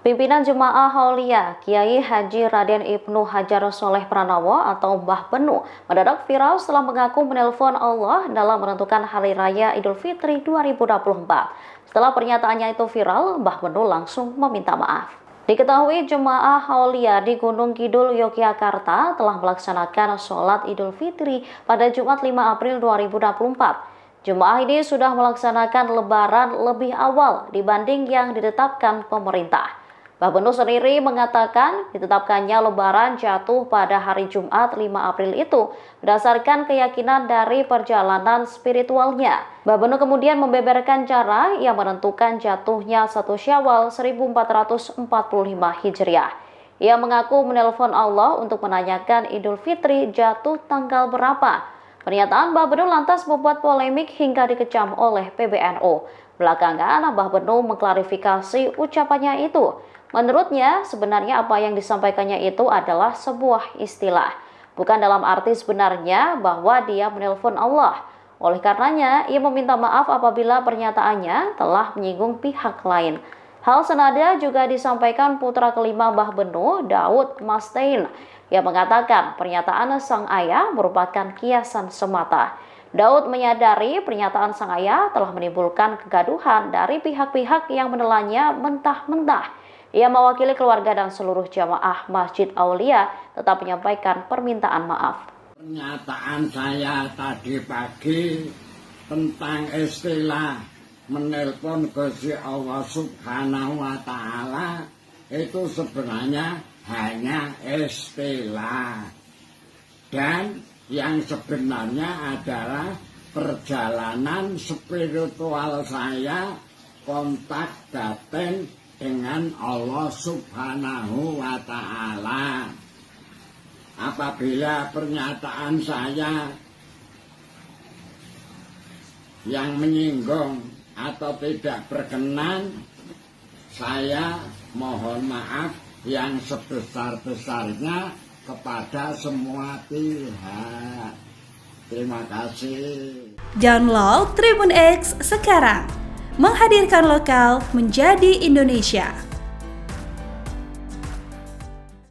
Pimpinan Jemaah Haulia Kiai Haji Raden Ibnu Hajar Soleh Pranowo atau Mbah Benu mendadak viral setelah mengaku menelpon Allah dalam menentukan Hari Raya Idul Fitri 2024. Setelah pernyataannya itu viral, Mbah Benu langsung meminta maaf. Diketahui Jemaah Haulia di Gunung Kidul, Yogyakarta telah melaksanakan sholat Idul Fitri pada Jumat 5 April 2024. Jemaah ini sudah melaksanakan lebaran lebih awal dibanding yang ditetapkan pemerintah. Mbah Benu sendiri mengatakan ditetapkannya lebaran jatuh pada hari Jumat 5 April itu berdasarkan keyakinan dari perjalanan spiritualnya. Mbah Benu kemudian membeberkan cara yang menentukan jatuhnya 1 Syawal 1445 Hijriah. Ia mengaku menelpon Allah untuk menanyakan Idul Fitri jatuh tanggal berapa. Pernyataan Mbah Benu lantas membuat polemik hingga dikecam oleh PBNU. Belakangan, Mbah Benu mengklarifikasi ucapannya itu. Menurutnya, sebenarnya apa yang disampaikannya itu adalah sebuah istilah. Bukan dalam arti sebenarnya bahwa dia menelpon Allah. Oleh karenanya, ia meminta maaf apabila pernyataannya telah menyinggung pihak lain. Hal senada juga disampaikan putra kelima Mbah Benu, Daud Mastein, yang mengatakan pernyataan sang ayah merupakan kiasan semata. Daud menyadari pernyataan sang ayah telah menimbulkan kegaduhan dari pihak-pihak yang menelannya mentah-mentah. Ia mewakili keluarga dan seluruh jamaah Masjid Aulia tetap menyampaikan permintaan maaf. Pernyataan saya tadi pagi tentang istilah menelpon Gusti Allah Subhanahu wa Ta'ala itu sebenarnya hanya istilah, dan yang sebenarnya adalah perjalanan spiritual saya, kontak batin dengan Allah Subhanahu wa Ta'ala. Apabila pernyataan saya yang menyinggung atau tidak berkenan, saya mohon maaf yang sebesar-besarnya kepada semua pihak. Terima kasih. Download Tribun X sekarang. Menghadirkan lokal menjadi Indonesia.